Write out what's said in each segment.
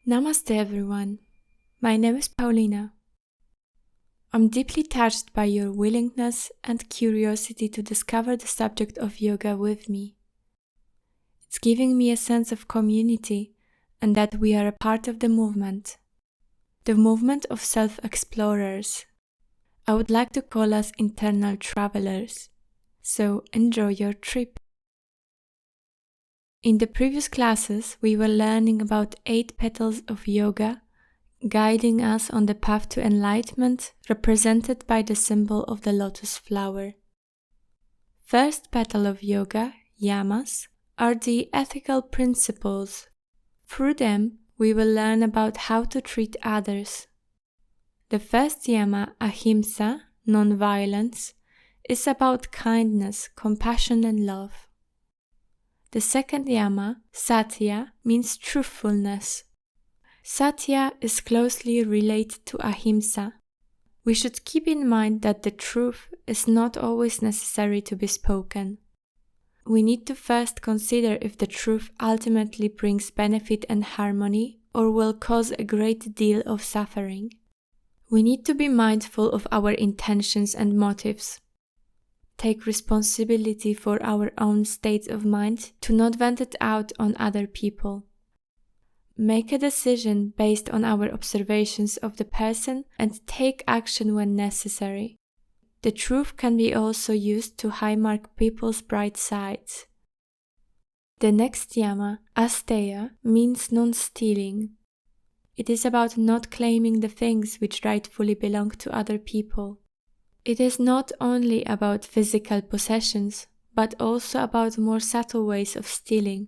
Namaste everyone. My name is Paulina. I'm deeply touched by your willingness and curiosity to discover the subject of yoga with me. It's giving me a sense of community and that we are a part of the movement of self-explorers. I would like to call us internal travelers. So enjoy your trip. In the previous classes, we were learning about 8 petals of yoga, guiding us on the path to enlightenment, represented by the symbol of the lotus flower. First petal of yoga, yamas, are the ethical principles. Through them, we will learn about how to treat others. The first yama, ahimsa, non-violence, is about kindness, compassion and love. The second yama, satya, means truthfulness. Satya is closely related to ahimsa. We should keep in mind that the truth is not always necessary to be spoken. We need to first consider if the truth ultimately brings benefit and harmony or will cause a great deal of suffering. We need to be mindful of our intentions and motives. Take responsibility for our own state of mind to not vent it out on other people. Make a decision based on our observations of the person and take action when necessary. The truth can be also used to high-mark people's bright sides. The next yama, asteya, means non-stealing. It is about not claiming the things which rightfully belong to other people. It is not only about physical possessions, but also about more subtle ways of stealing,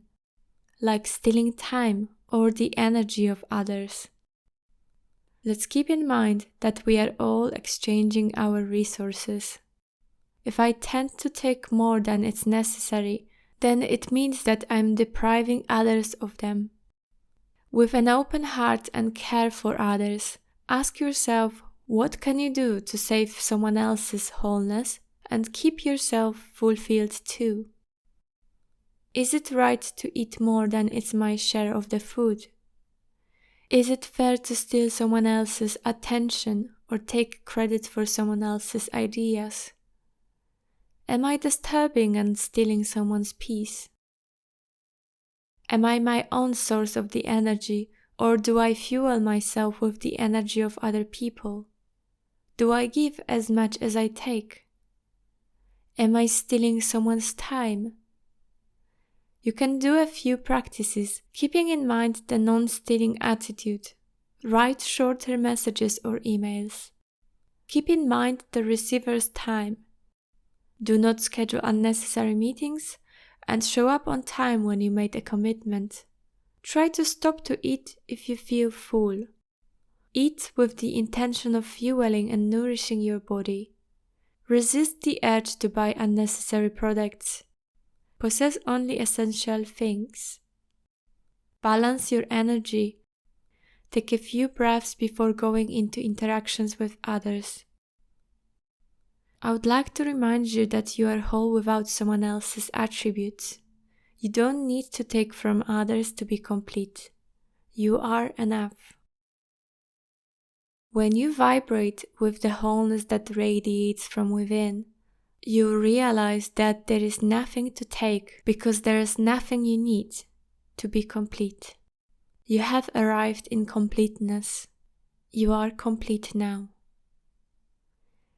like stealing time or the energy of others. Let's keep in mind that we are all exchanging our resources. If I tend to take more than is necessary, then it means that I'm depriving others of them. With an open heart and care for others, ask yourself, what can you do to save someone else's wholeness and keep yourself fulfilled too? Is it right to eat more than is my share of the food? Is it fair to steal someone else's attention or take credit for someone else's ideas? Am I disturbing and stealing someone's peace? Am I my own source of the energy, or do I fuel myself with the energy of other people? Do I give as much as I take? Am I stealing someone's time? You can do a few practices, keeping in mind the non-stealing attitude. Write shorter messages or emails. Keep in mind the receiver's time. Do not schedule unnecessary meetings and show up on time when you made a commitment. Try to stop to eat if you feel full. Eat with the intention of fueling and nourishing your body. Resist the urge to buy unnecessary products. Possess only essential things. Balance your energy. Take a few breaths before going into interactions with others. I would like to remind you that you are whole without someone else's attributes. You don't need to take from others to be complete. You are enough. When you vibrate with the wholeness that radiates from within, you realize that there is nothing to take because there is nothing you need to be complete. You have arrived in completeness. You are complete now.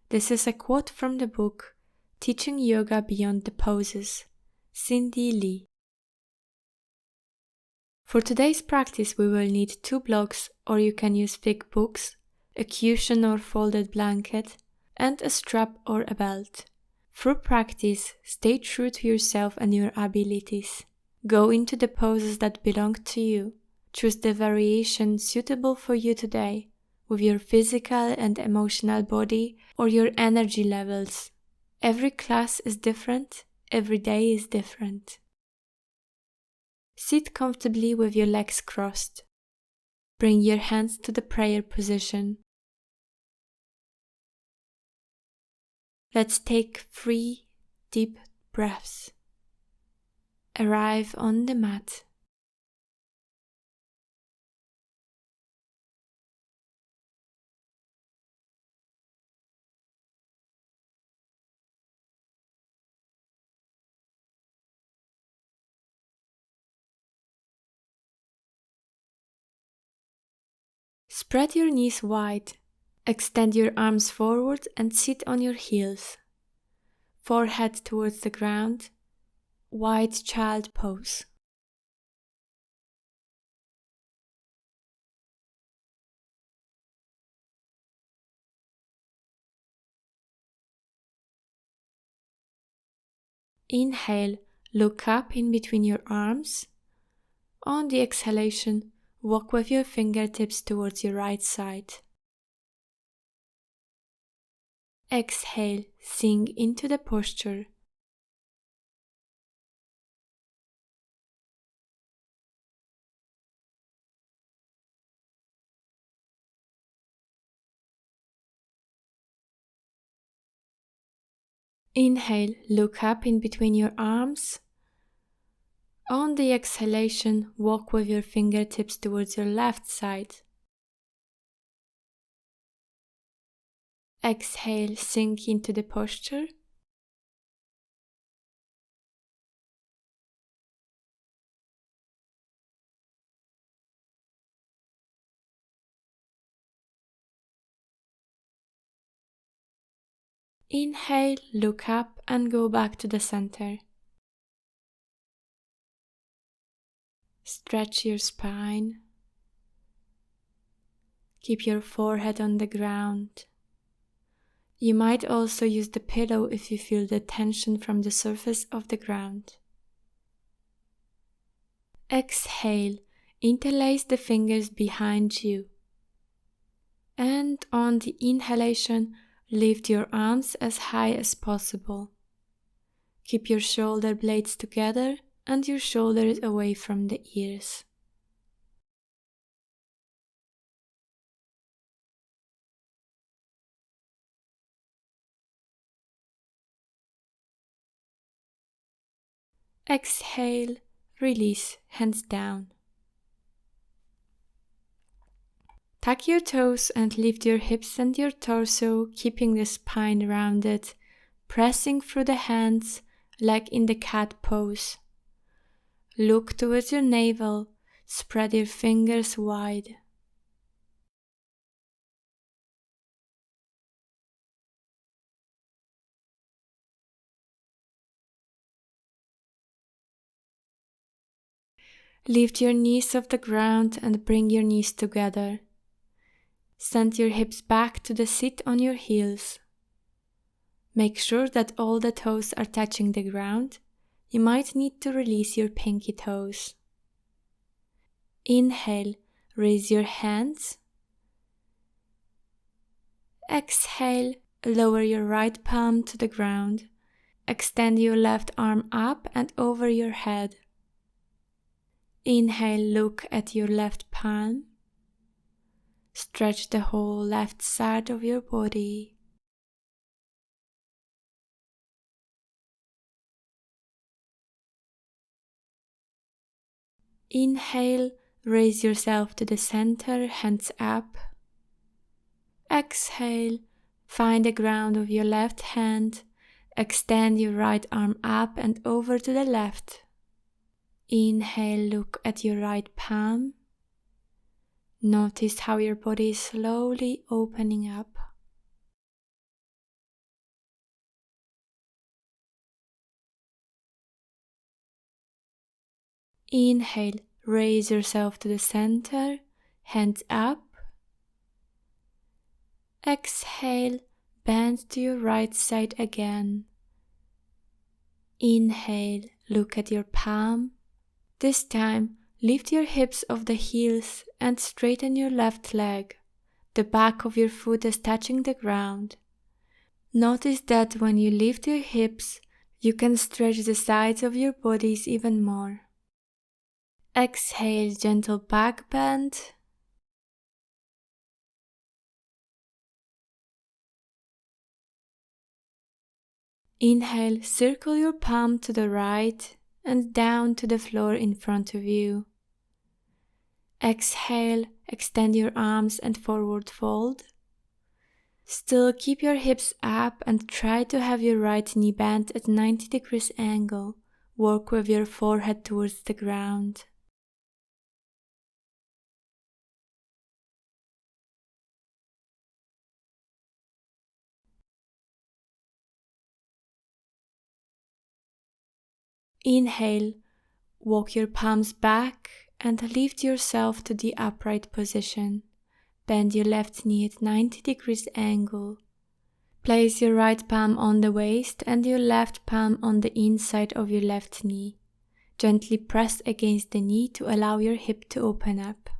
This is a quote from the book Teaching Yoga Beyond the Poses, Cindy Lee. For today's practice, we will need 2 blocks, or you can use thick books, a cushion or folded blanket, and a strap or a belt. Through practice, stay true to yourself and your abilities. Go into the poses that belong to you. Choose the variation suitable for you today, with your physical and emotional body or your energy levels. Every class is different, every day is different. Sit comfortably with your legs crossed. Bring your hands to the prayer position. Let's take 3 deep breaths. Arrive on the mat. Spread your knees wide. Extend your arms forward and sit on your heels. Forehead towards the ground. Wide child pose. Inhale, look up in between your arms. On the exhalation, walk with your fingertips towards your right side. Exhale, sink into the posture. Inhale, look up in between your arms. On the exhalation, walk with your fingertips towards your left side. Exhale, sink into the posture. Inhale, look up and go back to the center. Stretch your spine. Keep your forehead on the ground. You might also use the pillow if you feel the tension from the surface of the ground. Exhale, interlace the fingers behind you. And on the inhalation, lift your arms as high as possible. Keep your shoulder blades together and your shoulders away from the ears. Exhale, release, hands down. Tuck your toes and lift your hips and your torso, keeping the spine rounded, pressing through the hands like in the cat pose. Look towards your navel, spread your fingers wide. Lift your knees off the ground and bring your knees together. Send your hips back to the sit on your heels. Make sure that all the toes are touching the ground. You might need to release your pinky toes. Inhale, raise your hands. Exhale, lower your right palm to the ground. Extend your left arm up and over your head. Inhale, look at your left palm. Stretch the whole left side of your body. Inhale, raise yourself to the center, hands up. Exhale, find the ground of your left hand. Extend your right arm up and over to the left. Inhale, look at your right palm. Notice how your body is slowly opening up. Inhale, raise yourself to the center, hands up. Exhale, bend to your right side again. Inhale, look at your palm. This time, lift your hips off the heels and straighten your left leg. The back of your foot is touching the ground. Notice that when you lift your hips, you can stretch the sides of your bodies even more. Exhale, gentle back bend. Inhale, circle your palm to the right and down to the floor in front of you. Exhale, extend your arms and forward fold. Still keep your hips up and try to have your right knee bent at 90 degrees angle. Work with your forehead towards the ground. Inhale, walk your palms back and lift yourself to the upright position. Bend your left knee at 90 degrees angle. Place your right palm on the waist and your left palm on the inside of your left knee. Gently press against the knee to allow your hip to open up.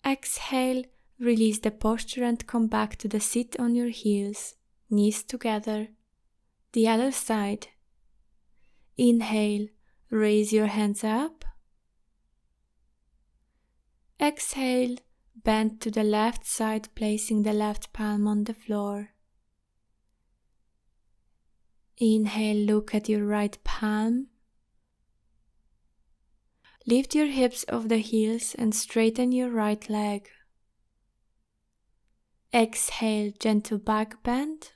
Exhale, release the posture and come back to the sit on your heels, knees together. The other side. Inhale, raise your hands up. Exhale, bend to the left side, placing the left palm on the floor. Inhale, look at your right palm. Lift your hips off the heels and straighten your right leg. Exhale, gentle back bend.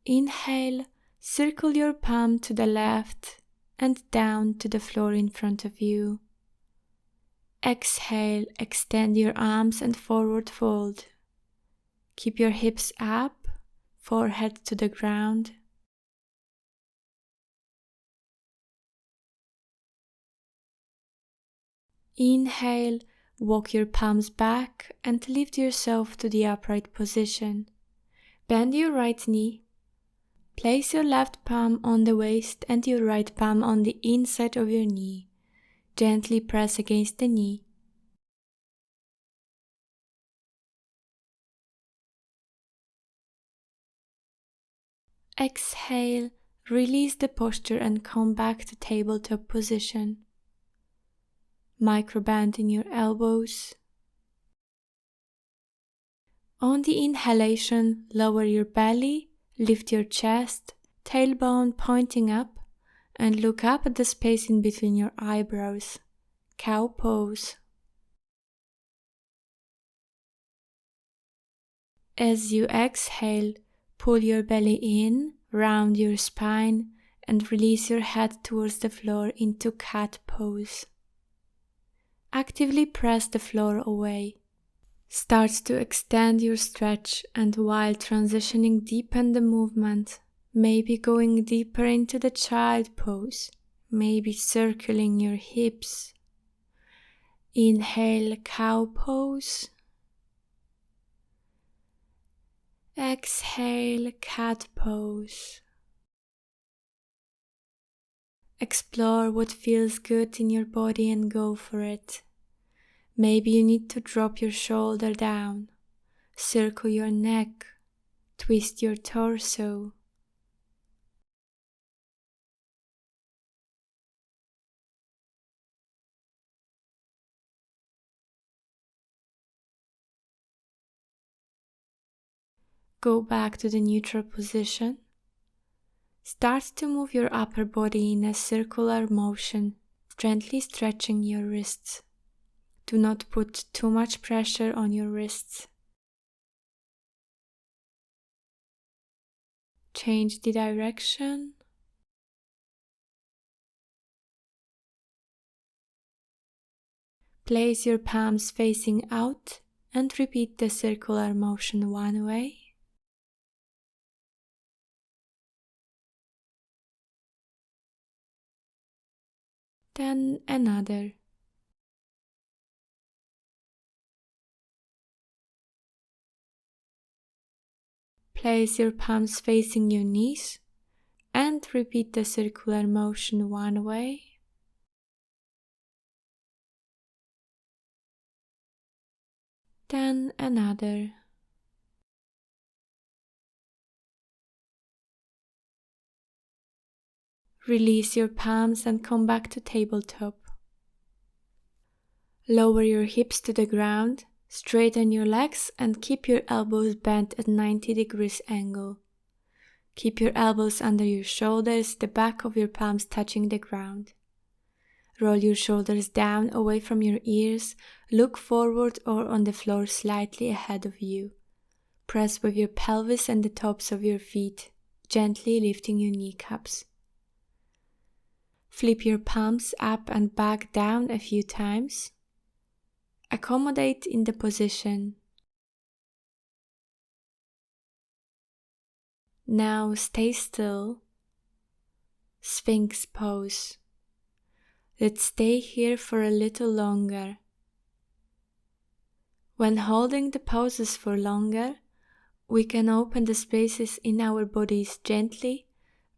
Inhale, circle your palm to the left and down to the floor in front of you. Exhale, extend your arms and forward fold. Keep your hips up, forehead to the ground. Inhale, walk your palms back and lift yourself to the upright position. Bend your right knee. Place your left palm on the waist and your right palm on the inside of your knee. Gently press against the knee. Exhale, release the posture and come back to tabletop position. Microbend in your elbows. On the inhalation, lower your belly, lift your chest, tailbone pointing up, and look up at the space in between your eyebrows. Cow pose. As you exhale, pull your belly in, round your spine, and release your head towards the floor into cat pose. Actively press the floor away. Start to extend your stretch, and while transitioning, deepen the movement, maybe going deeper into the child pose, maybe circling your hips. Inhale, cow pose. Exhale, cat pose. Explore what feels good in your body and go for it. Maybe you need to drop your shoulder down, circle your neck, twist your torso. Go back to the neutral position. Start to move your upper body in a circular motion, gently stretching your wrists. Do not put too much pressure on your wrists. Change the direction. Place your palms facing out and repeat the circular motion one way. Then another. Place your palms facing your knees and repeat the circular motion one way. Then another. Release your palms and come back to tabletop. Lower your hips to the ground, straighten your legs and keep your elbows bent at 90 degrees angle. Keep your elbows under your shoulders, the back of your palms touching the ground. Roll your shoulders down away from your ears, look forward or on the floor slightly ahead of you. Press with your pelvis and the tops of your feet. gently lifting your kneecaps. Flip your palms up and back down a few times. Accommodate in the position. Now stay still. Sphinx pose. Let's stay here for a little longer. When holding the poses for longer, we can open the spaces in our bodies gently,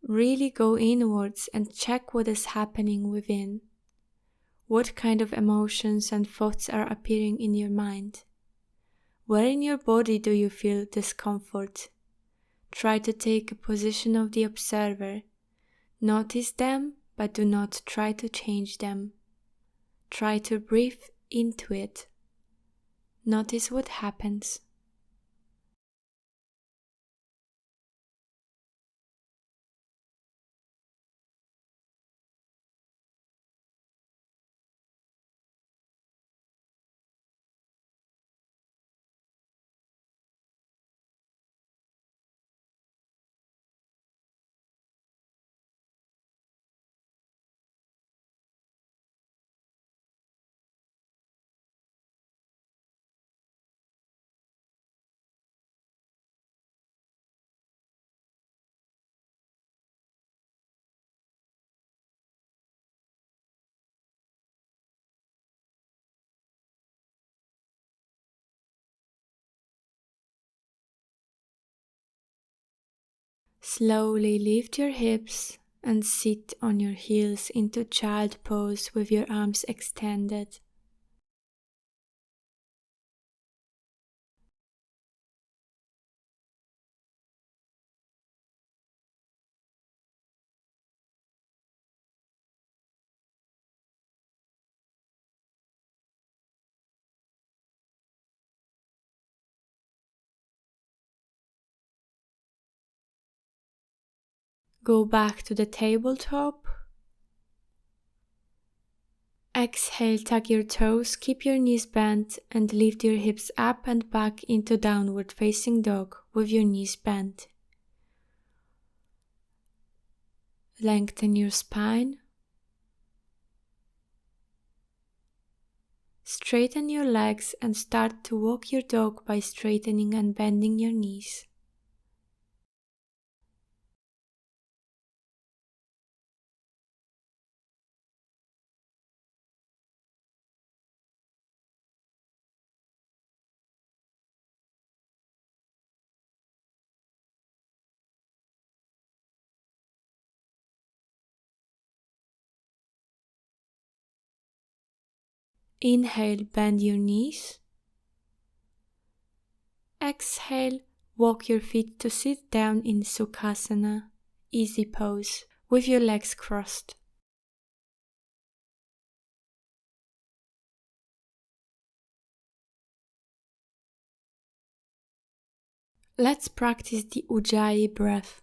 really go inwards and check what is happening within. What kind of emotions and thoughts are appearing in your mind? Where in your body do you feel discomfort? Try to take a position of the observer. Notice them, but do not try to change them. Try to breathe into it. Notice what happens. Slowly lift your hips and sit on your heels into child pose with your arms extended. Go back to the tabletop. Exhale, tuck your toes, keep your knees bent and lift your hips up and back into downward facing dog with your knees bent. Lengthen your spine. Straighten your legs and start to walk your dog by straightening and bending your knees. Inhale, bend your knees. Exhale, walk your feet to sit down in Sukhasana, easy pose, with your legs crossed. Let's practice the Ujjayi breath.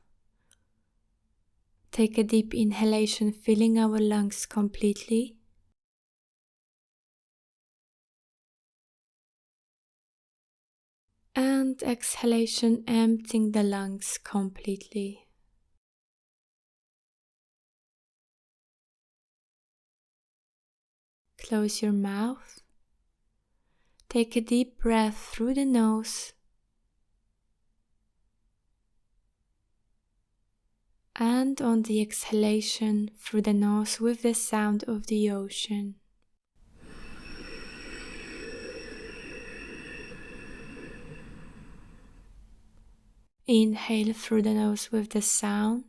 Take a deep inhalation, filling our lungs completely. And exhalation, emptying the lungs completely. Close your mouth. Take a deep breath through the nose. And on the exhalation, through the nose with the sound of the ocean. Inhale through the nose with the sound.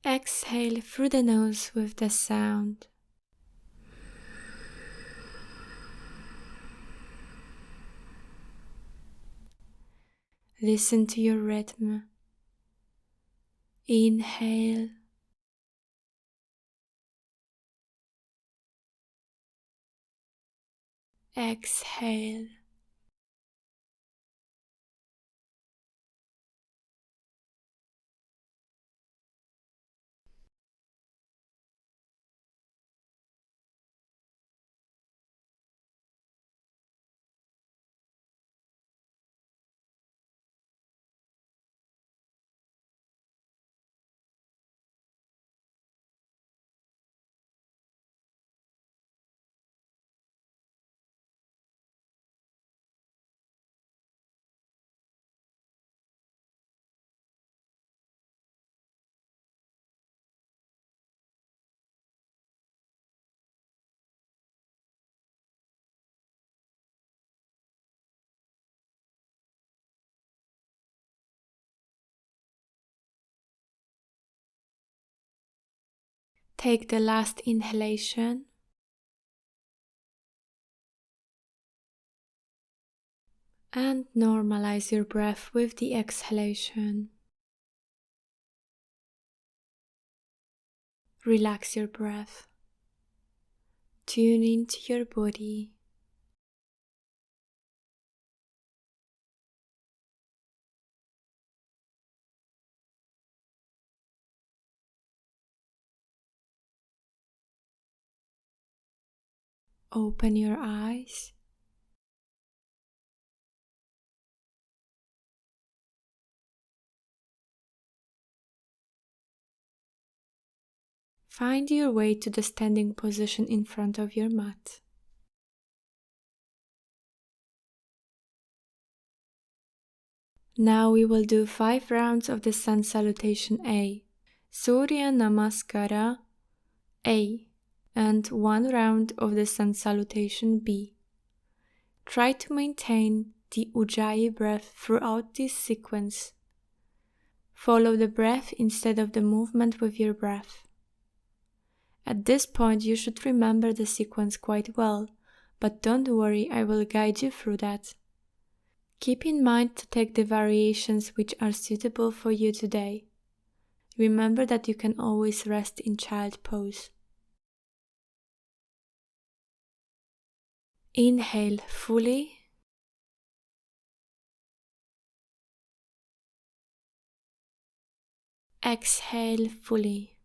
Exhale through the nose with the sound. Listen to your rhythm. Inhale. Exhale. Take the last inhalation. And normalize your breath with the exhalation. Relax your breath. Tune into your body. Open your eyes. Find your way to the standing position in front of your mat. Now we will do 5 rounds of the Sun Salutation A, Surya Namaskara A, and 1 round of the Sun Salutation B. Try to maintain the Ujjayi breath throughout this sequence. Follow the breath instead of the movement with your breath. At this point you should remember the sequence quite well, but don't worry, I will guide you through that. Keep in mind to take the variations which are suitable for you today. Remember that you can always rest in child pose. Inhale fully. Exhale fully.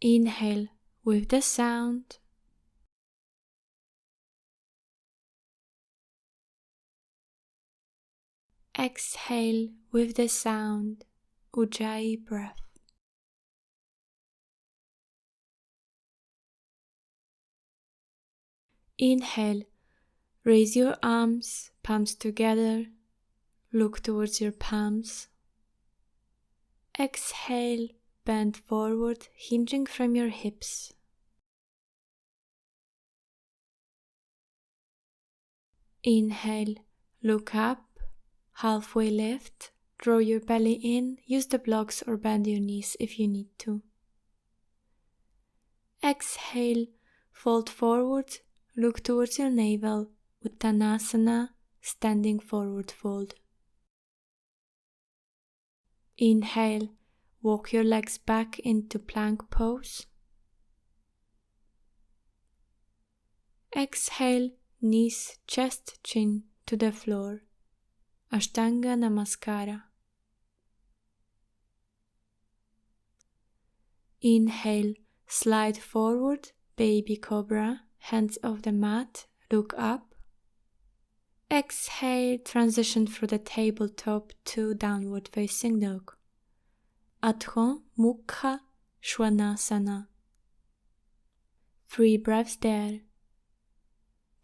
Inhale with the sound. Exhale with the sound, Ujjayi breath. Inhale, raise your arms, palms together, look towards your palms. Exhale, bend forward, hinging from your hips. Inhale, look up, halfway lift, draw your belly in, use the blocks or bend your knees if you need to. Exhale, fold forward, look towards your navel, Uttanasana, standing forward fold. Inhale, walk your legs back into plank pose. Exhale, knees, chest, chin to the floor. Ashtanga Namaskara. Inhale, slide forward, baby cobra, hands off the mat, look up. Exhale, transition through the tabletop to downward facing dog. Adho Mukha Svanasana. 3 breaths there.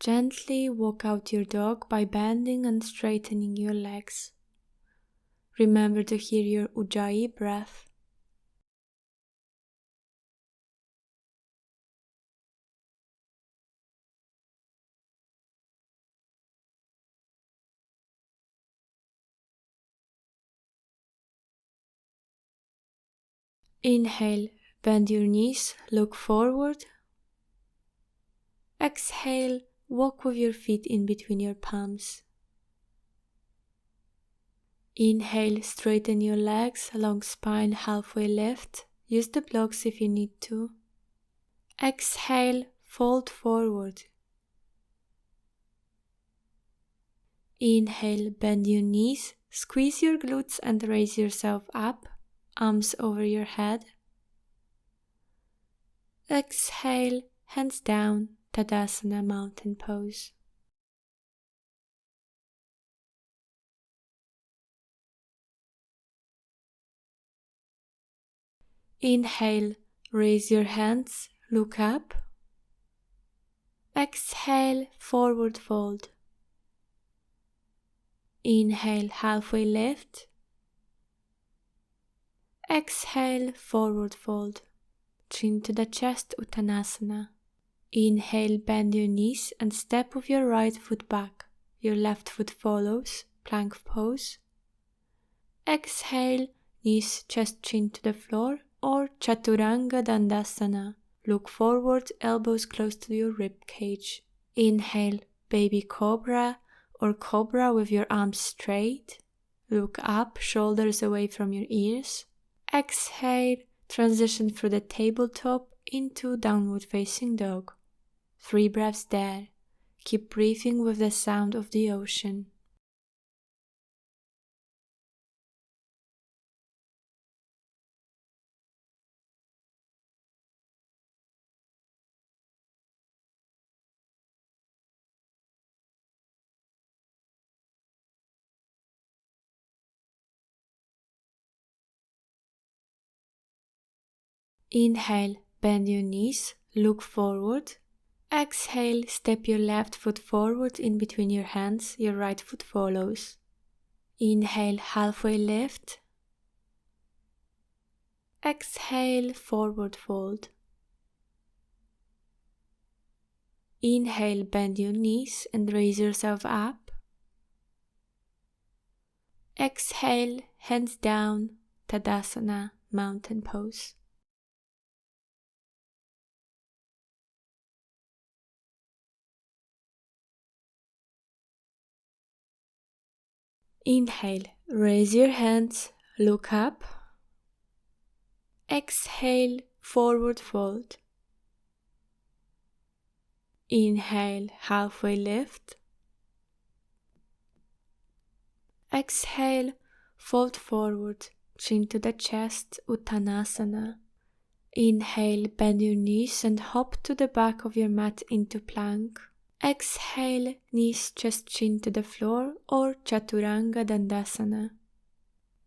Gently walk out your dog by bending and straightening your legs. Remember to hear your Ujjayi breath. Inhale, bend your knees, look forward. Exhale, walk with your feet in between your palms. Inhale, straighten your legs, long spine, halfway lift. Use the blocks if you need to. Exhale, fold forward. Inhale, bend your knees, squeeze your glutes and raise yourself up, arms over your head. Exhale, hands down, Tadasana mountain pose. Inhale, raise your hands, look up. Exhale, forward fold. Inhale, halfway lift. Exhale, forward fold. Chin to the chest, Uttanasana. Inhale, bend your knees and step with your right foot back. Your left foot follows, plank pose. Exhale, knees, chest, chin to the floor, or Chaturanga Dandasana. Look forward, elbows close to your rib cage. Inhale, baby cobra or cobra with your arms straight. Look up, shoulders away from your ears. Exhale, transition through the tabletop into downward facing dog. 3 breaths there. Keep breathing with the sound of the ocean. Inhale, bend your knees, look forward. Exhale, step your left foot forward in between your hands, your right foot follows. Inhale, halfway lift. Exhale, forward fold. Inhale, bend your knees and raise yourself up. Exhale, hands down, Tadasana, mountain pose. Inhale, raise your hands, look up. Exhale, forward fold. Inhale, halfway lift. Exhale, fold forward, chin to the chest, Uttanasana. Inhale, bend your knees and hop to the back of your mat into plank. Exhale, knees, chest, chin to the floor or Chaturanga Dandasana.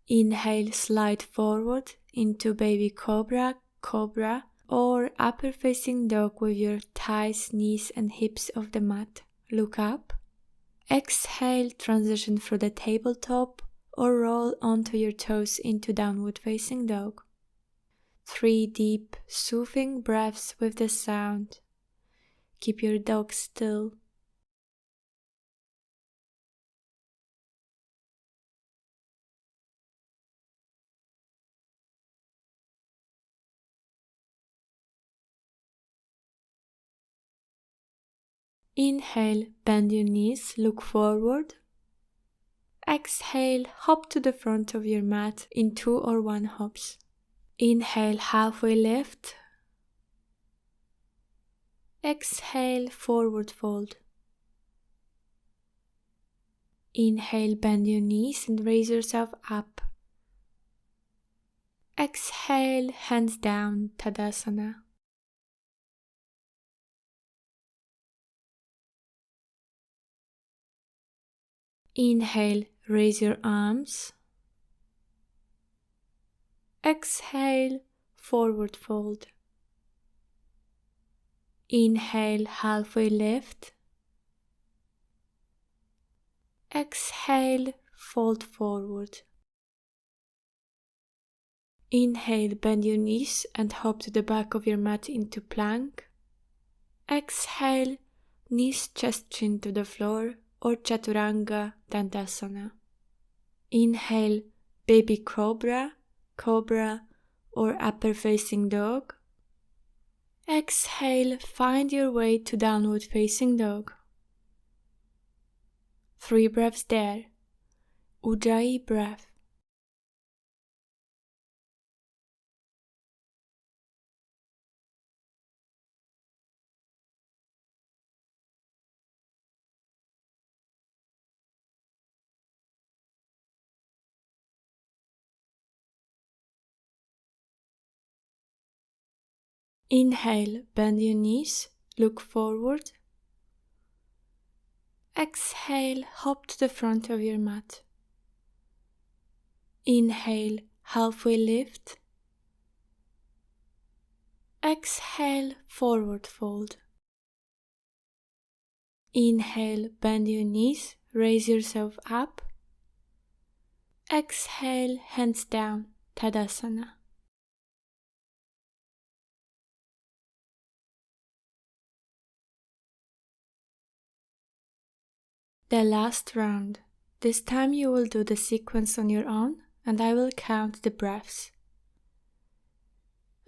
Inhale, slide forward into baby cobra, cobra, or upper facing dog with your thighs, knees and hips off the mat. Look up. Exhale, transition through the tabletop or roll onto your toes into downward facing dog. 3 deep, soothing breaths with the sound. Keep your dog still. Inhale, bend your knees, look forward. Exhale, hop to the front of your mat in 2 or 1 hops. Inhale, halfway lift. Exhale, forward fold. Inhale, bend your knees and raise yourself up. Exhale, hands down, Tadasana. Inhale, raise your arms. Exhale, forward fold. Inhale, halfway lift. Exhale, fold forward. Inhale, bend your knees and hop to the back of your mat into plank. Exhale, knees, chest, chin to the floor or Chaturanga Dandasana. Inhale, baby cobra, cobra or upper facing dog. Exhale, find your way to downward facing dog. 3 breaths there. Ujjayi breath. Inhale, bend your knees, look forward. Exhale, hop to the front of your mat. Inhale, halfway lift. Exhale, forward fold. Inhale, bend your knees, raise yourself up. Exhale, hands down, Tadasana. The last round. This time you will do the sequence on your own and I will count the breaths.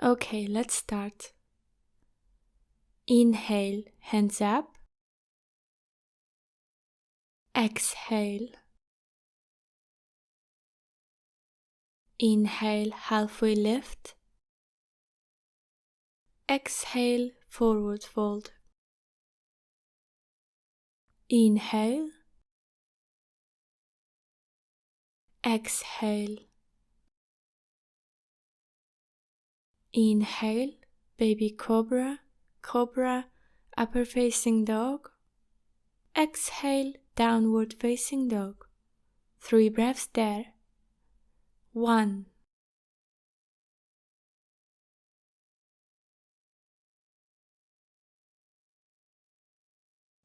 Okay, let's start. Inhale, hands up. Exhale. Inhale, halfway lift. Exhale, forward fold. Inhale. Exhale. Inhale, baby cobra, cobra, upper facing dog. Exhale, downward facing dog. 3 breaths there. 1,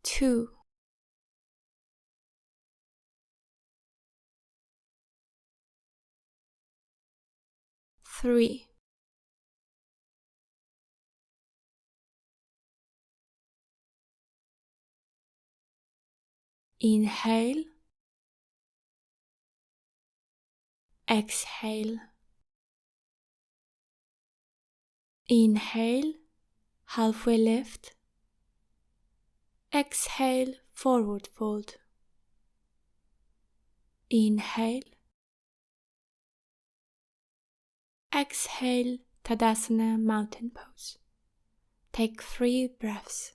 2, 3. Inhale. Exhale. Inhale, halfway lift. Exhale, forward fold. Inhale. Exhale, Tadasana mountain pose. Take 3 breaths.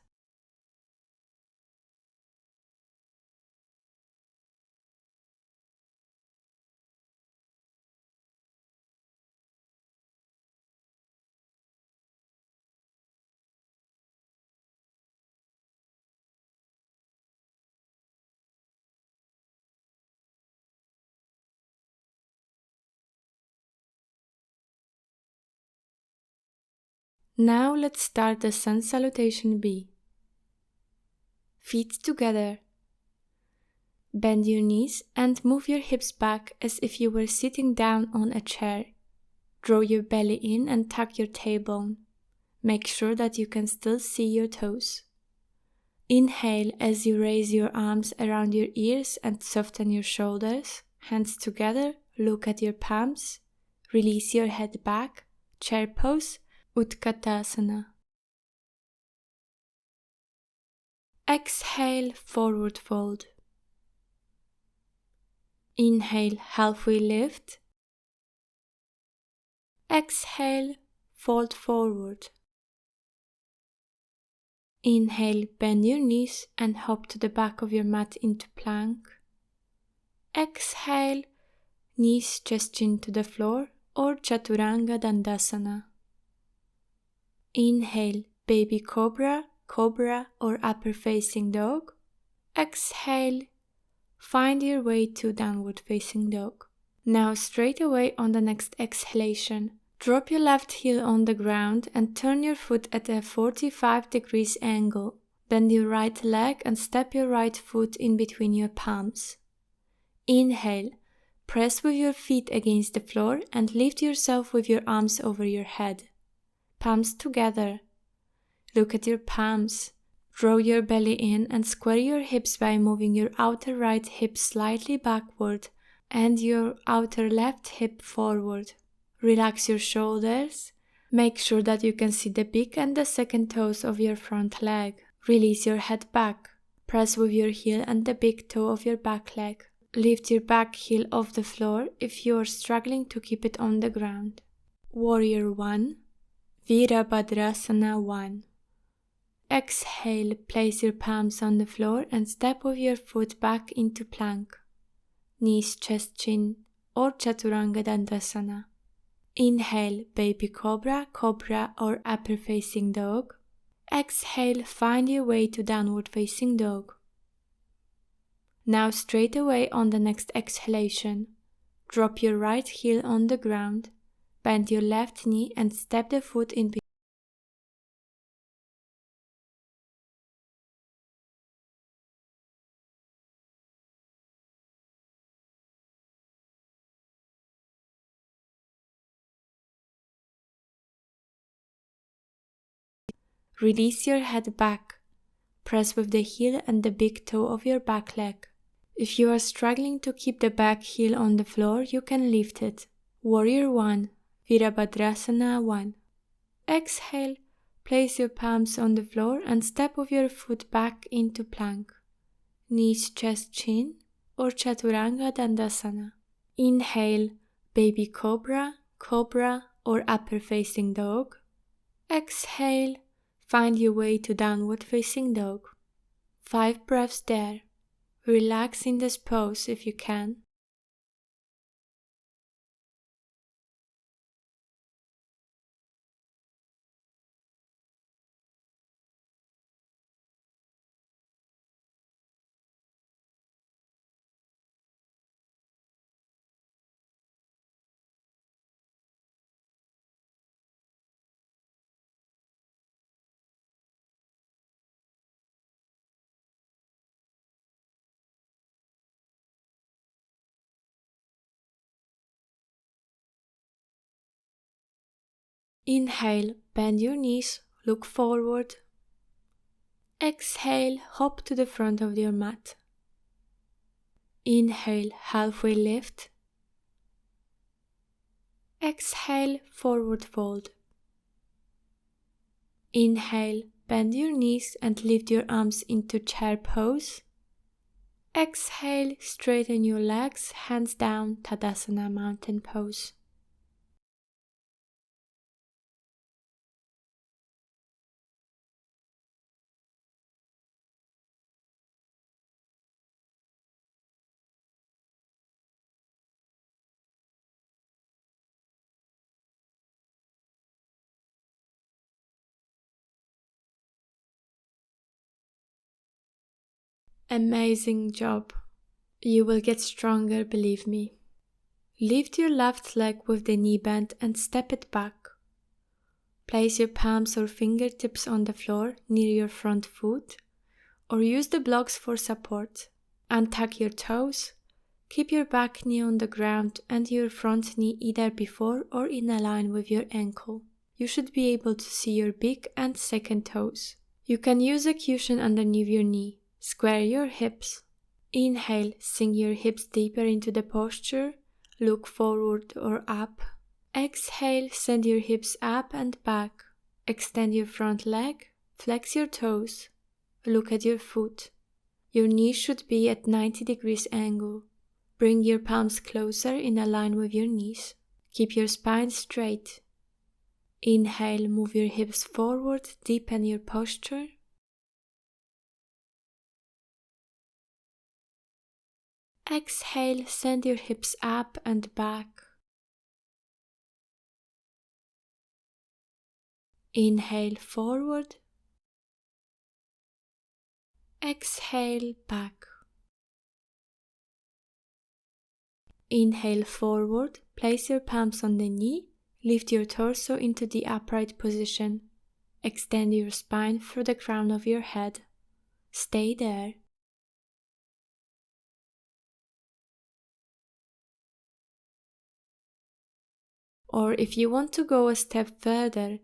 Now let's start the Sun Salutation B. Feet together. Bend your knees and move your hips back as if you were sitting down on a chair. Draw your belly in and tuck your tailbone. Make sure that you can still see your toes. Inhale as you raise your arms around your ears and soften your shoulders. Hands together, look at your palms. Release your head back. Chair pose, Utkatasana. Exhale, forward fold. Inhale, halfway lift. Exhale, fold forward. Inhale, bend your knees and hop to the back of your mat into plank. Exhale, knees just chin to the floor or Chaturanga Dandasana. Inhale, baby cobra, cobra or upper facing dog. Exhale, find your way to downward facing dog. Now straight away on the next exhalation, drop your left heel on the ground and turn your foot at a 45 degrees angle. Bend your right leg and step your right foot in between your palms. Inhale, press with your feet against the floor and lift yourself with your arms over your head. Palms together. Look at your palms. Draw your belly in and square your hips by moving your outer right hip slightly backward and your outer left hip forward. Relax your shoulders. Make sure that you can see the big and the second toes of your front leg. Release your head back. Press with your heel and the big toe of your back leg. Lift your back heel off the floor if you are struggling to keep it on the ground. Warrior 1. Virabhadrasana 1. Exhale, place your palms on the floor and step with your foot back into plank. Knees, chest, chin or Chaturanga Dandasana. Inhale, baby cobra, cobra or upper facing dog. Exhale, find your way to downward facing dog. Now straight away on the next exhalation, drop your right heel on the ground, bend your left knee and step the foot in between. Release your head back. Press with the heel and the big toe of your back leg. If you are struggling to keep the back heel on the floor, you can lift it. Warrior 1, Virabhadrasana 1. Exhale, place your palms on the floor and step with your foot back into plank. Knees, chest, chin, or Chaturanga Dandasana. Inhale, Baby Cobra, Cobra, or Upper Facing Dog. Exhale, find your way to Downward Facing Dog. 5 breaths there. Relax in this pose if you can. Inhale, bend your knees, look forward. Exhale, hop to the front of your mat. Inhale, halfway lift. Exhale, forward fold. Inhale, bend your knees and lift your arms into chair pose. Exhale, straighten your legs, hands down, Tadasana mountain pose. Amazing job. You will get stronger, believe me. Lift your left leg with the knee bend and step it back. Place your palms or fingertips on the floor near your front foot, or use the blocks for support. Untuck your toes. Keep your back knee on the ground and your front knee either before or in a line with your ankle. You should be able to see your big and second toes. You can use a cushion underneath your knee. Square your hips. Inhale, sink your hips deeper into the posture. Look forward or up. Exhale, send your hips up and back. Extend your front leg. Flex your toes. Look at your foot. Your knees should be at 90 degrees angle. Bring your palms closer in a line with your knees. Keep your spine straight. Inhale, move your hips forward, deepen your posture. Exhale, send your hips up and back. Inhale, forward. Exhale, back. Inhale, forward. Place your palms on the knee. Lift your torso into the upright position. Extend your spine through the crown of your head. Stay there. Or if you want to go a step further,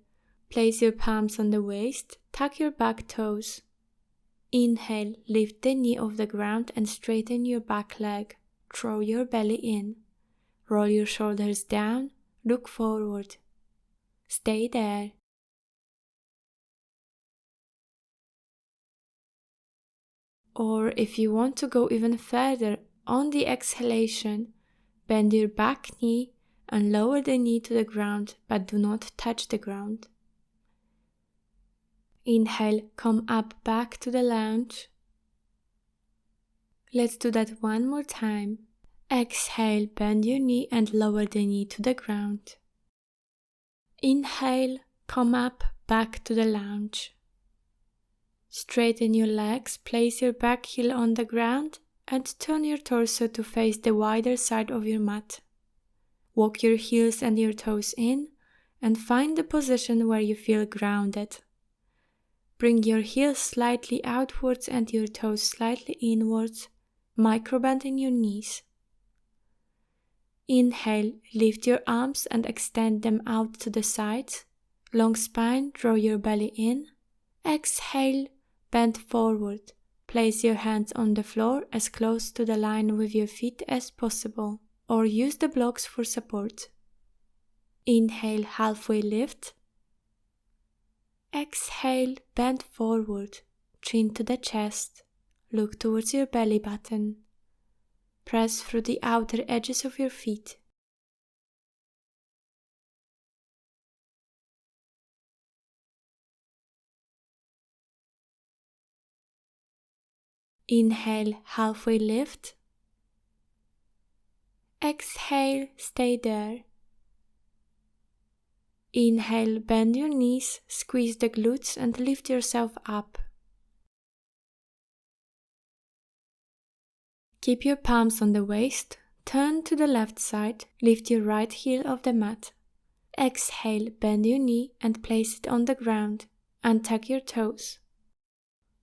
place your palms on the waist, tuck your back toes. Inhale, lift the knee off the ground and straighten your back leg. Throw your belly in. Roll your shoulders down, look forward. Stay there. Or if you want to go even further, on the exhalation, bend your back knee and lower the knee to the ground, but do not touch the ground. Inhale, come up back to the lunge. Let's do that one more time. Exhale, bend your knee and lower the knee to the ground. Inhale, come up back to the lunge. Straighten your legs, place your back heel on the ground and turn your torso to face the wider side of your mat. Walk your heels and your toes in and find the position where you feel grounded. Bring your heels slightly outwards and your toes slightly inwards. Microbend in your knees. Inhale, lift your arms and extend them out to the sides. Long spine, draw your belly in. Exhale, bend forward. place your hands on the floor as close to the line with your feet as possible, or use the blocks for support. Inhale, halfway lift. Exhale, bend forward, chin to the chest. Look towards your belly button. Press through the outer edges of your feet. Inhale, halfway lift. Exhale, stay there. Inhale, bend your knees, squeeze the glutes and lift yourself up. Keep your palms on the waist, turn to the left side, lift your right heel off the mat. Exhale, bend your knee and place it on the ground. Untuck your toes.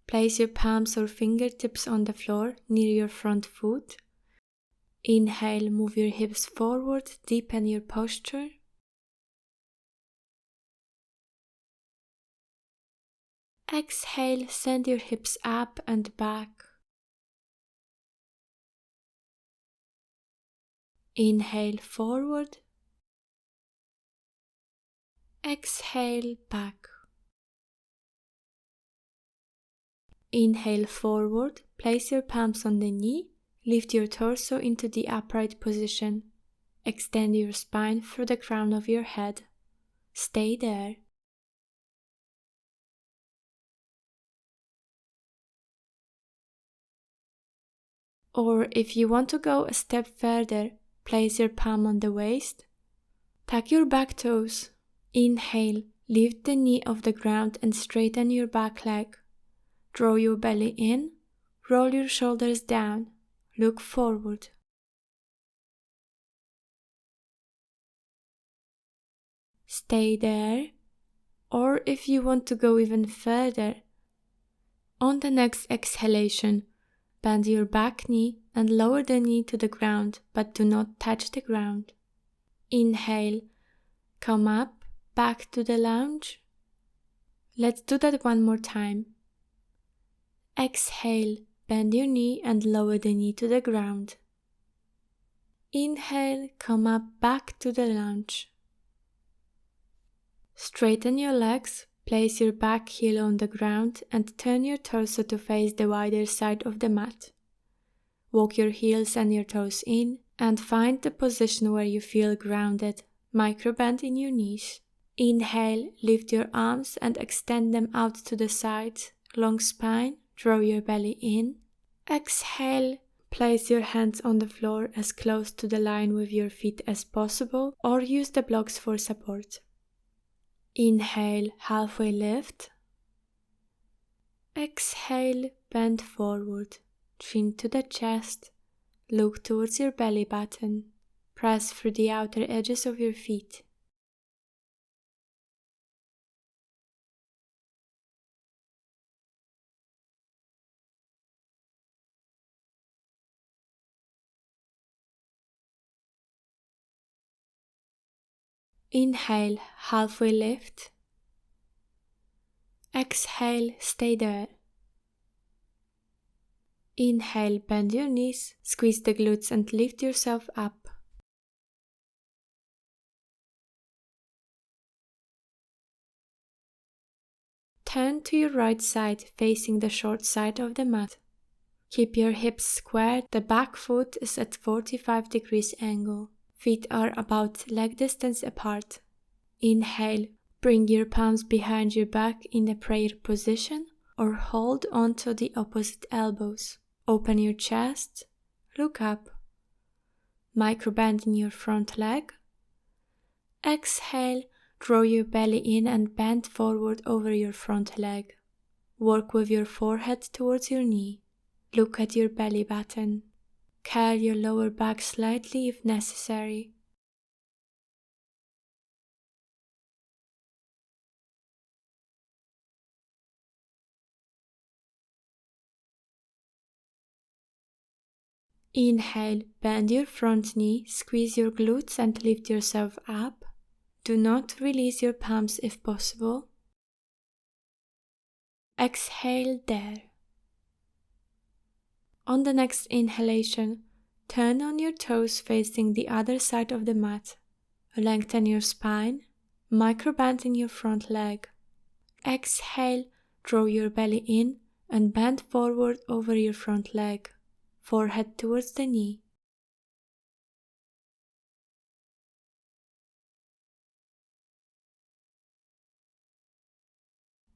Place your palms or fingertips on the floor near your front foot. Inhale, move your hips forward, deepen your posture. Exhale, send your hips up and back. Inhale, forward. Exhale, back. Inhale, forward. Place your palms on the knee. Lift your torso into the upright position. Extend your spine through the crown of your head. Stay there. Or if you want to go a step further, place your palm on the waist. Tuck your back toes. Inhale, lift the knee off the ground and straighten your back leg. Draw your belly in, roll your shoulders down, look forward. Stay there, or if you want to go even further, on the next exhalation, bend your back knee and lower the knee to the ground, but do not touch the ground. Inhale, come up, back to the lunge. Let's do that one more time. Exhale, bend your knee and lower the knee to the ground. Inhale, come up, back to the lunge. Straighten your legs, place your back heel on the ground and turn your torso to face the wider side of the mat. Walk your heels and your toes in and find the position where you feel grounded. Micro-bend in your knees. Inhale, lift your arms and extend them out to the sides. Long spine, draw your belly in. Exhale, place your hands on the floor as close to the line with your feet as possible or use the blocks for support. Inhale, halfway lift. Exhale, bend forward, chin to the chest. Look towards your belly button. Press through the outer edges of your feet. Inhale, halfway lift. Exhale, stay there. Inhale, bend your knees, squeeze the glutes and lift yourself up. Turn to your right side, facing the short side of the mat. Keep your hips squared, the back foot is at 45 degrees angle. Feet are about leg distance apart. Inhale, bring your palms behind your back in a prayer position or hold onto the opposite elbows. Open your chest, look up. Micro-bend in your front leg. Exhale, draw your belly in and bend forward over your front leg. Work with your forehead towards your knee. Look at your belly button. Curl your lower back slightly if necessary. Inhale, bend your front knee, squeeze your glutes and lift yourself up. Do not release your palms if possible. Exhale there. On the next inhalation, turn on your toes facing the other side of the mat. Lengthen your spine, micro-bend in your front leg. Exhale, draw your belly in and bend forward over your front leg, forehead towards the knee.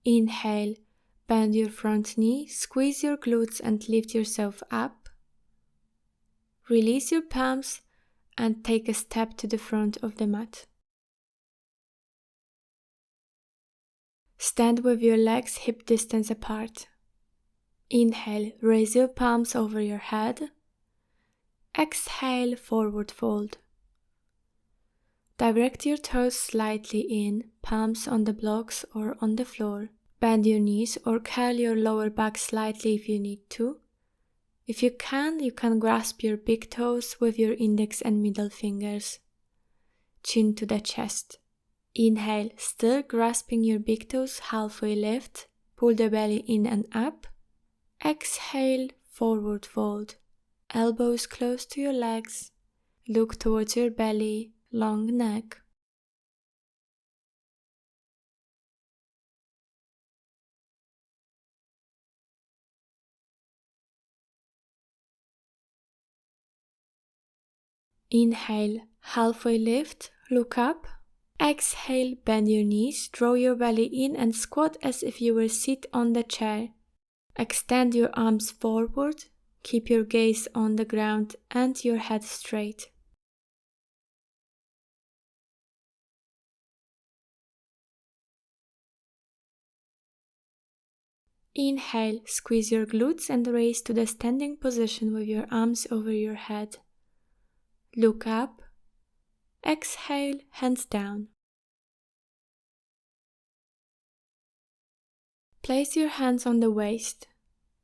Inhale, bend your front knee, squeeze your glutes and lift yourself up. Release your palms and take a step to the front of the mat. Stand with your legs hip distance apart. Inhale, raise your palms over your head. Exhale, forward fold. Direct your toes slightly in, palms on the blocks or on the floor. Bend your knees or curl your lower back slightly if you need to. If you can grasp your big toes with your index and middle fingers. Chin to the chest. Inhale, still grasping your big toes, halfway lift. Pull the belly in and up. Exhale, forward fold. Elbows close to your legs. Look towards your belly, long neck. Inhale, halfway lift, look up. Exhale, bend your knees, draw your belly in and squat as if you were seated on the chair. Extend your arms forward, keep your gaze on the ground and your head straight. Inhale, squeeze your glutes and raise to the standing position with your arms over your head. Look up. Exhale, hands down. Place your hands on the waist.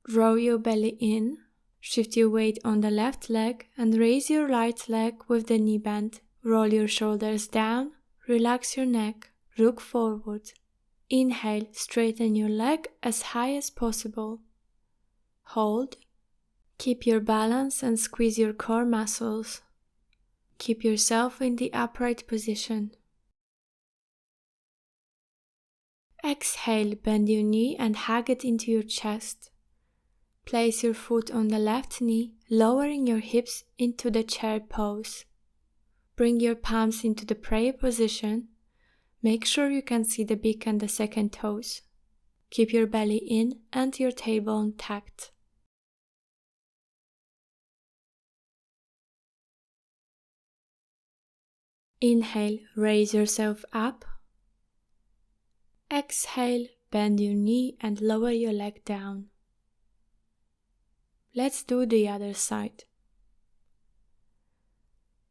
Draw your belly in. Shift your weight on the left leg and raise your right leg with the knee bend. Roll your shoulders down. Relax your neck. Look forward. Inhale, straighten your leg as high as possible. Hold. Keep your balance and squeeze your core muscles. Keep yourself in the upright position. Exhale, bend your knee and hug it into your chest. Place your foot on the left knee, lowering your hips into the chair pose. Bring your palms into the prayer position. Make sure you can see the big and the second toes. Keep your belly in and your tailbone tucked. Inhale, raise yourself up. Exhale, bend your knee and lower your leg down. Let's do the other side.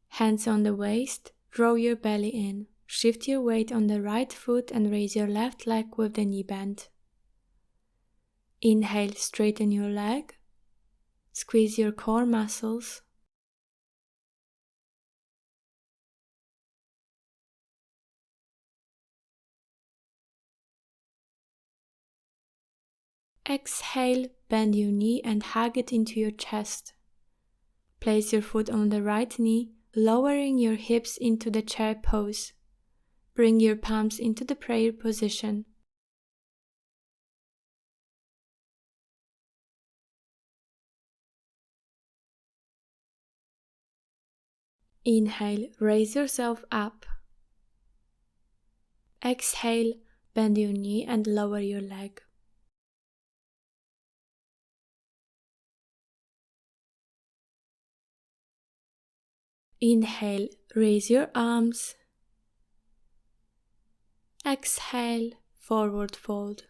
Hands on the waist, draw your belly in. Shift your weight on the right foot and raise your left leg with the knee bend. Inhale, straighten your leg. Squeeze your core muscles. Exhale, bend your knee and hug it into your chest. Place your foot on the right knee, lowering your hips into the chair pose. Bring your palms into the prayer position. Inhale, raise yourself up. Exhale, bend your knee and lower your leg. Inhale, raise your arms. Exhale, forward fold.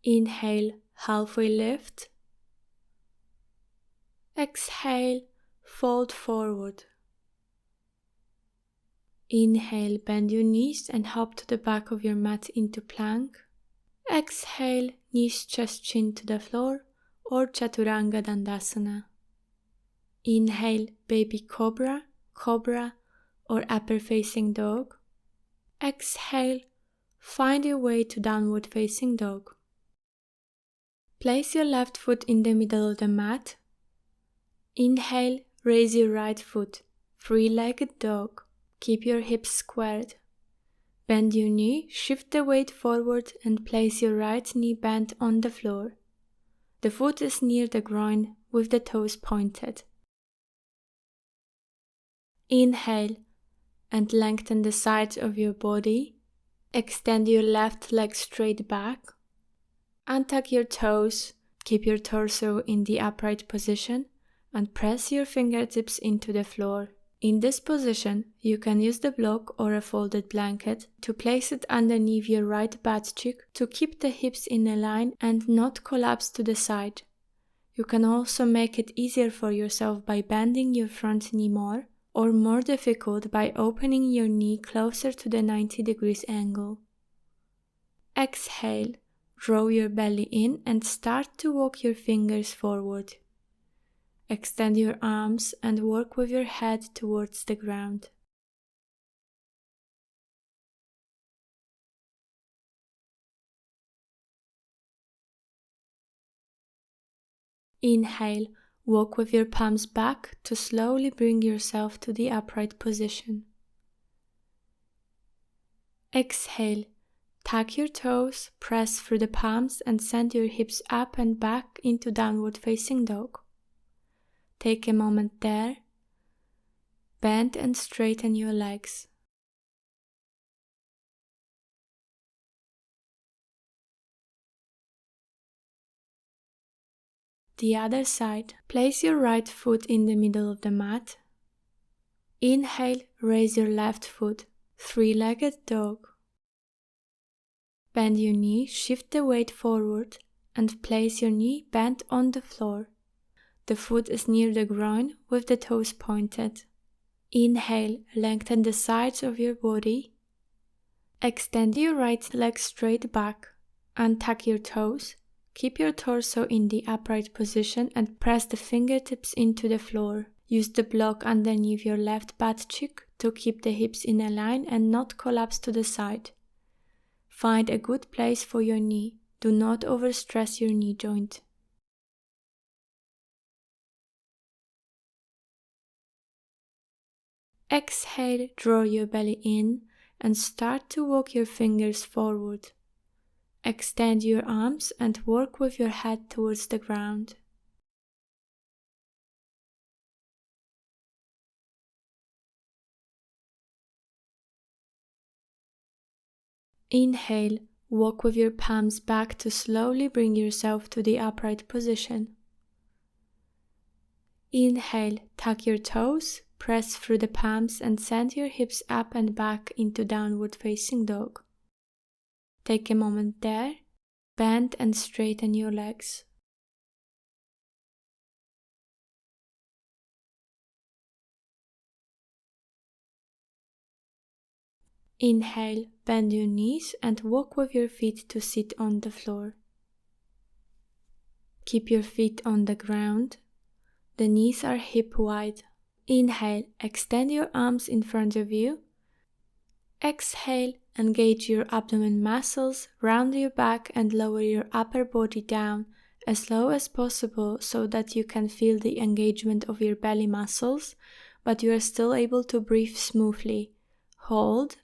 Inhale, halfway lift. Exhale, fold forward. Inhale, bend your knees and hop to the back of your mat into plank. Exhale, knees, chest, chin to the floor or Chaturanga Dandasana. Inhale, baby cobra, cobra or upper facing dog. Exhale, find your way to downward facing dog. Place your left foot in the middle of the mat. Inhale, raise your right foot, three-legged dog. Keep your hips squared. Bend your knee, shift the weight forward and place your right knee bent on the floor. The foot is near the groin with the toes pointed. Inhale and lengthen the sides of your body. Extend your left leg straight back. Untuck your toes, keep your torso in the upright position and press your fingertips into the floor. In this position, you can use the block or a folded blanket to place it underneath your right butt cheek to keep the hips in a line and not collapse to the side. You can also make it easier for yourself by bending your front knee more, or more difficult by opening your knee closer to the 90 degrees angle. Exhale, draw your belly in and start to walk your fingers forward. Extend your arms and work with your head towards the ground. Inhale, walk with your palms back to slowly bring yourself to the upright position. Exhale, tuck your toes, press through the palms and send your hips up and back into downward facing dog. Take a moment there. Bend and straighten your legs. The other side. Place your right foot in the middle of the mat. Inhale, raise your left foot, three-legged dog. Bend your knee, shift the weight forward and place your knee bent on the floor. The foot is near the groin with the toes pointed. Inhale, lengthen the sides of your body. Extend your right leg straight back. Untuck your toes. Keep your torso in the upright position and press the fingertips into the floor. Use the block underneath your left butt cheek to keep the hips in a line and not collapse to the side. Find a good place for your knee. Do not overstress your knee joint. Exhale, draw your belly in and start to walk your fingers forward. Extend your arms and work with your head towards the ground. Inhale, walk with your palms back to slowly bring yourself to the upright position. Inhale, tuck your toes, press through the palms and send your hips up and back into downward facing dog. Take a moment there, bend and straighten your legs. Inhale, bend your knees and walk with your feet to sit on the floor. Keep your feet on the ground. The knees are hip wide. Inhale, extend your arms in front of you. Exhale, engage your abdomen muscles, round your back and lower your upper body down as low as possible so that you can feel the engagement of your belly muscles, but you are still able to breathe smoothly. Hold.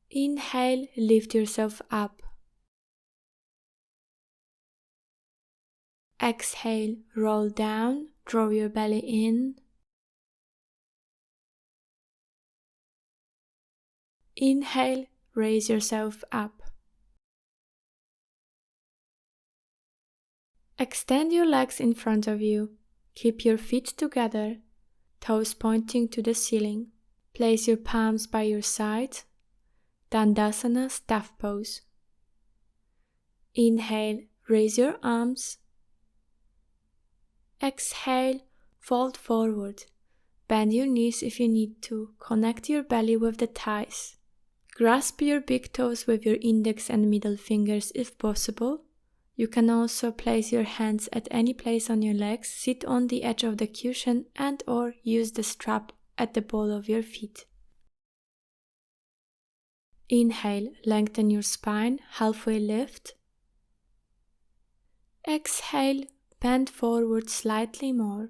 Inhale, lift yourself up. Exhale, roll down, draw your belly in. Inhale, raise yourself up. Extend your legs in front of you. Keep your feet together, toes pointing to the ceiling. Place your palms by your side. Dandasana staff pose. Inhale, raise your arms. Exhale, fold forward. Bend your knees if you need to. Connect your belly with the thighs. Grasp your big toes with your index and middle fingers if possible. You can also place your hands at any place on your legs, sit on the edge of the cushion and/or use the strap at the ball of your feet. Inhale, lengthen your spine, halfway lift. Exhale, bend forward slightly more.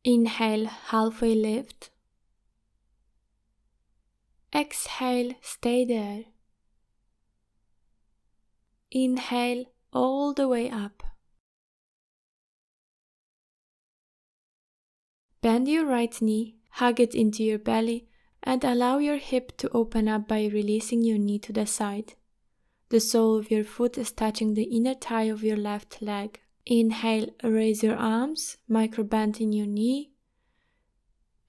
Inhale, halfway lift. Exhale, stay there. Inhale, all the way up. Bend your right knee, hug it into your belly, and allow your hip to open up by releasing your knee to the side. The sole of your foot is touching the inner thigh of your left leg. Inhale, raise your arms, micro bend in your knee.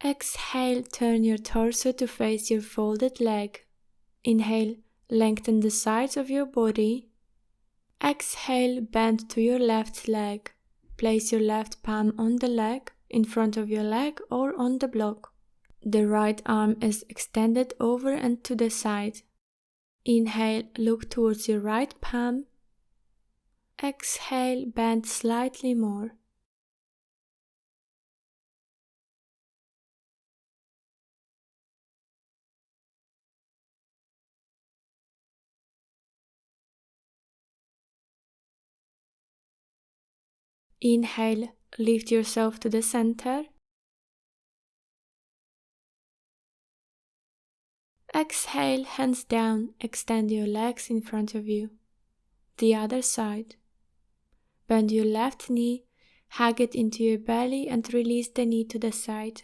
Exhale, turn your torso to face your folded leg. Inhale, lengthen the sides of your body. Exhale, bend to your left leg. Place your left palm on the leg, in front of your leg or on the block. The right arm is extended over and to the side. Inhale, look towards your right palm. Exhale, bend slightly more. Inhale, lift yourself to the center. Exhale, hands down, extend your legs in front of you. The other side. Bend your left knee, hug it into your belly and release the knee to the side.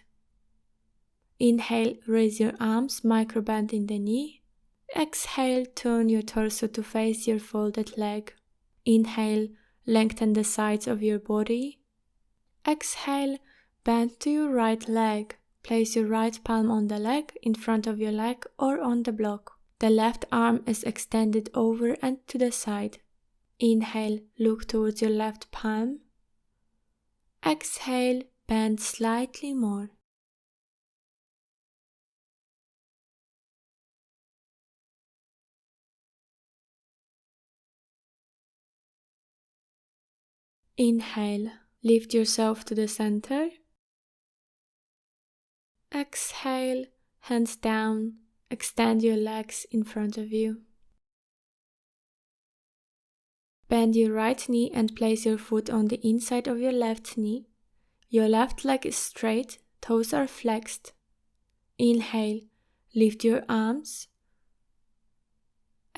Inhale, raise your arms, micro bend in the knee. Exhale, turn your torso to face your folded leg. Inhale, lengthen the sides of your body. Exhale, bend to your right leg. Place your right palm on the leg, in front of your leg or on the block. The left arm is extended over and to the side. Inhale, look towards your left palm. Exhale, bend slightly more. Inhale, lift yourself to the center. Exhale, hands down, extend your legs in front of you. Bend your right knee and place your foot on the inside of your left knee. Your left leg is straight, toes are flexed. Inhale, lift your arms.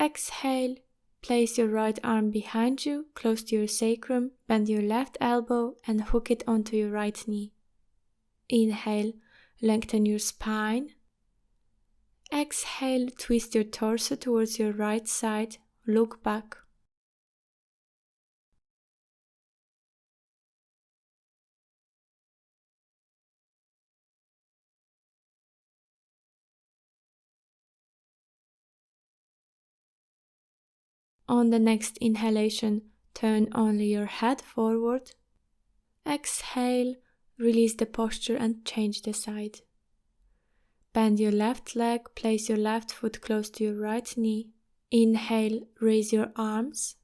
Exhale, place your right arm behind you, close to your sacrum, bend your left elbow and hook it onto your right knee. Inhale, lengthen your spine. Exhale, twist your torso towards your right side, look back. On the next inhalation, turn only your head forward. Exhale, release the posture and change the side. Bend your left leg, place your left foot close to your right knee. Inhale, raise your arms.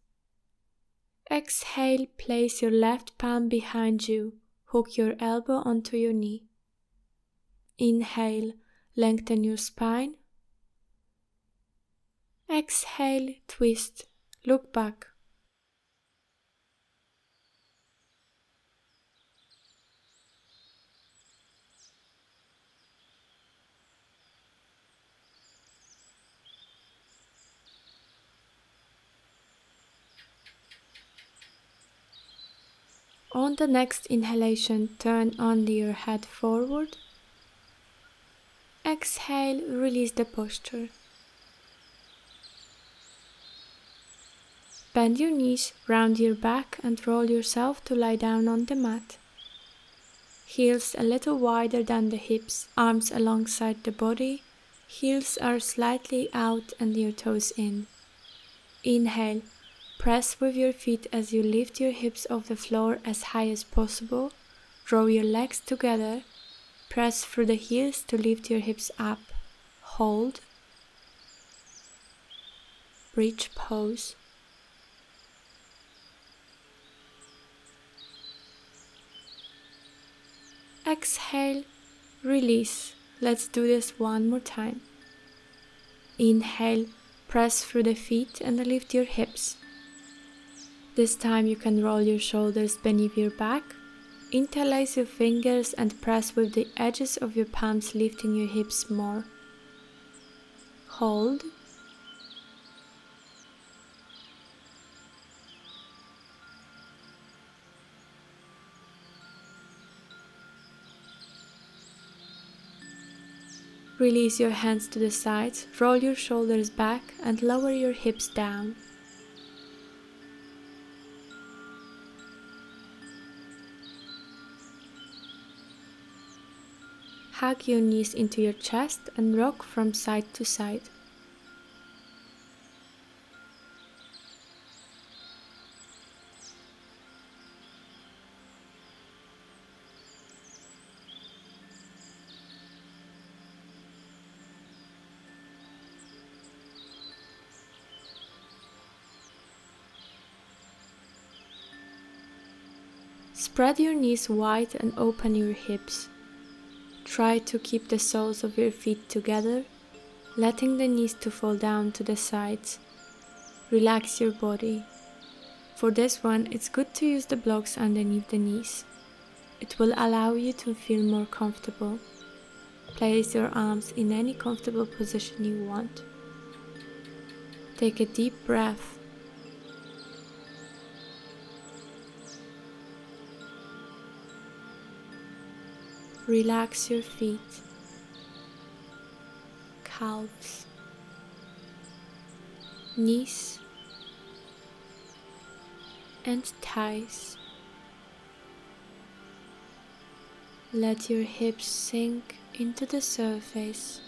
Exhale, place your left palm behind you. Hook your elbow onto your knee. Inhale, lengthen your spine. Exhale, twist, look back. On the next inhalation, turn only your head forward. Exhale, release the posture. Bend your knees, round your back and roll yourself to lie down on the mat. Heels a little wider than the hips, arms alongside the body. Heels are slightly out and your toes in. Inhale, Press with your feet as you lift your hips off the floor as high as possible. Draw your legs together. Press through the heels to lift your hips up. Hold. Bridge pose. Exhale, release. Let's do this one more time. Inhale, press through the feet and lift your hips. This time you can roll your shoulders beneath your back. Interlace your fingers and press with the edges of your palms, lifting your hips more. Hold. Release your hands to the sides, roll your shoulders back and lower your hips down. Hug your knees into your chest and rock from side to side. Spread your knees wide and open your hips. Try to keep the soles of your feet together, letting the knees to fall down to the sides. Relax your body. For this one, it's good to use the blocks underneath the knees. It will allow you to feel more comfortable. Place your arms in any comfortable position you want. Take a deep breath. Relax your feet, calves, knees, and thighs. Let your hips sink into the surface.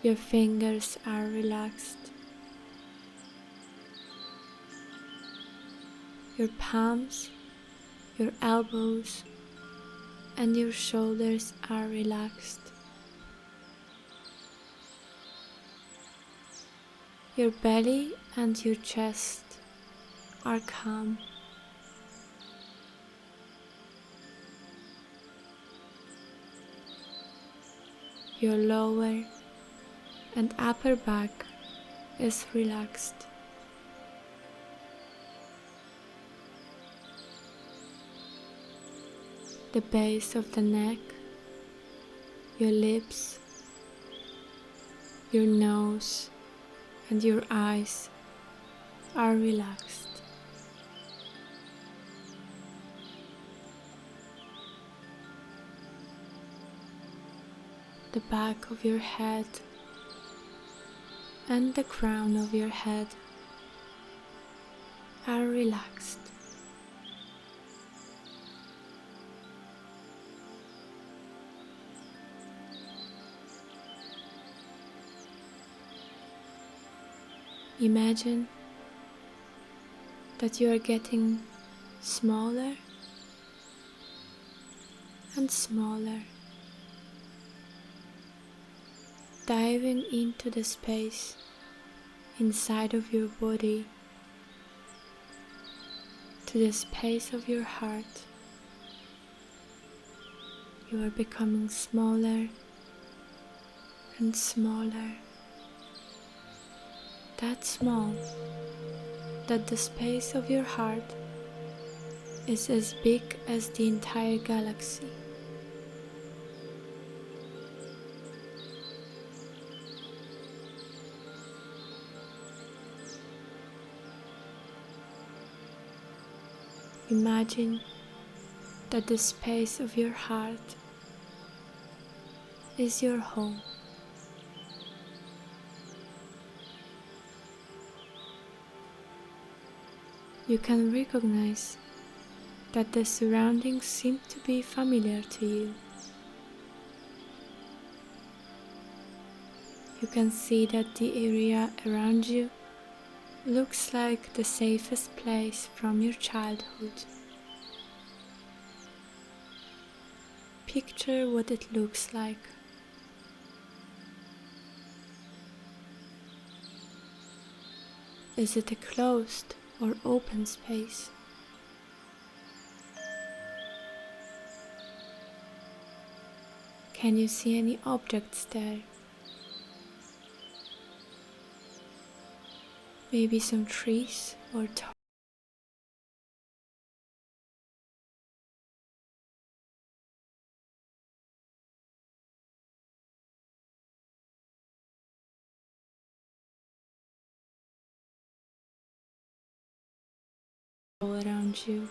Your fingers are relaxed. Your palms, your elbows, and your shoulders are relaxed. Your belly and your chest are calm. Your lower and upper back is relaxed. The base of the neck, your lips, your nose, and your eyes are relaxed. The back of your head and the crown of your head are relaxed. Imagine that you are getting smaller and smaller, diving into the space inside of your body, to the space of your heart. You are becoming smaller and smaller. That small that the space of your heart is as big as the entire galaxy. Imagine that the space of your heart is your home. You can recognize that the surroundings seem to be familiar to you. you can see that the area around you looks like the safest place from your childhood. Picture what it looks like. Is it a closed or open space? Can you see any objects there? Maybe some trees or all around you.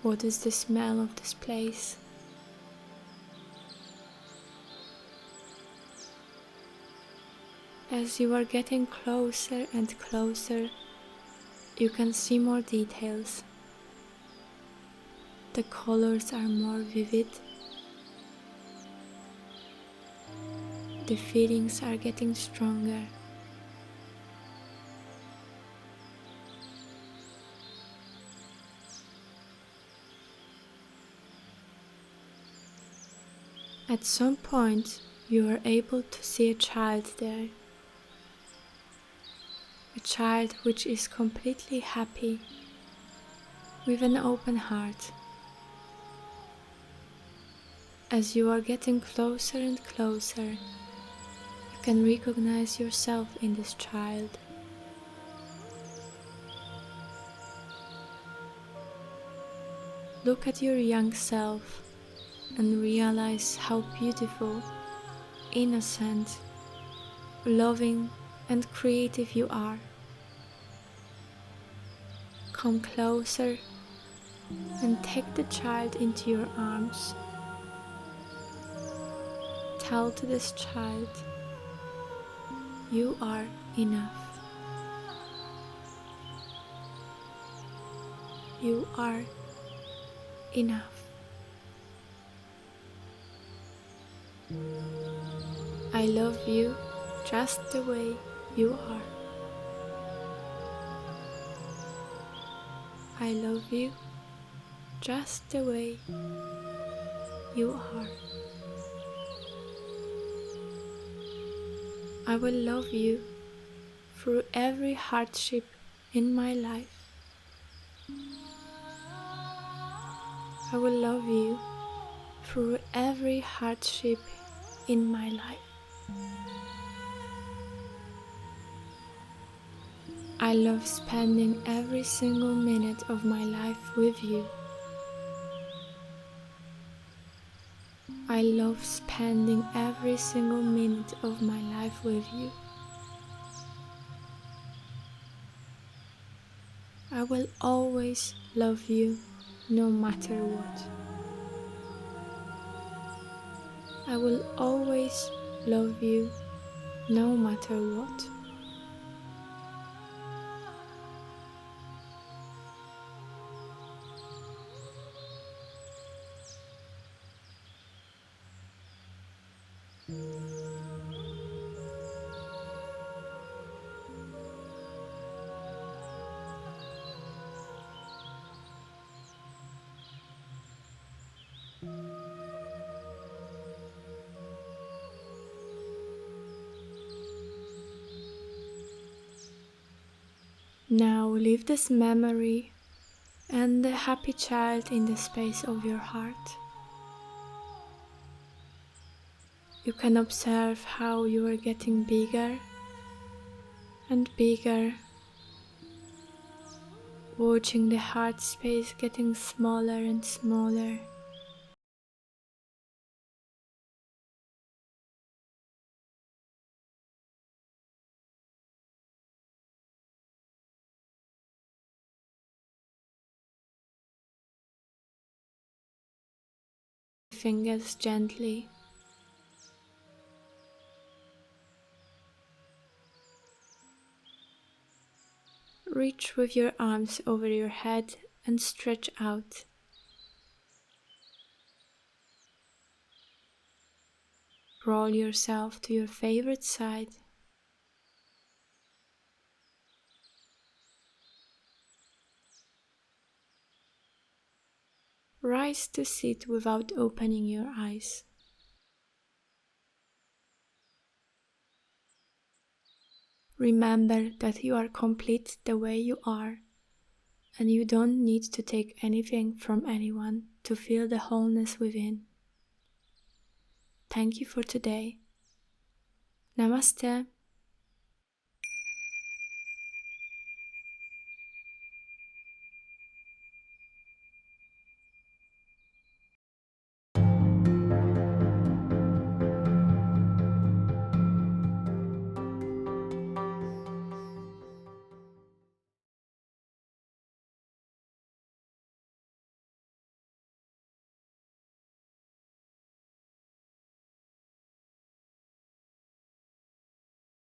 What is the smell of this place? As you are getting closer and closer, you can see more details. The colors are more vivid. The feelings are getting stronger. At some point, you are able to see a child there. A child which is completely happy, with an open heart. As you are getting closer and closer, you can recognize yourself in this child. Look at your young self and realize how beautiful, innocent, loving and creative you are. Come closer and take the child into your arms. Tell to this child, you are enough. You are enough. I love you just the way you are. I love you just the way you are. I will love you through every hardship in my life. I will love you through every hardship in my life. I love spending every single minute of my life with you. I love spending every single minute of my life with you. I will always love you no matter what. I will always love you no matter what. Now leave this memory and the happy child in the space of your heart. You can observe how you are getting bigger and bigger, watching the heart space getting smaller and smaller. Fingers gently. Reach with your arms over your head and stretch out. Roll yourself to your favorite side. Rise to sit without opening your eyes. Remember that you are complete the way you are, and you don't need to take anything from anyone to feel the wholeness within. Thank you for today. Namaste.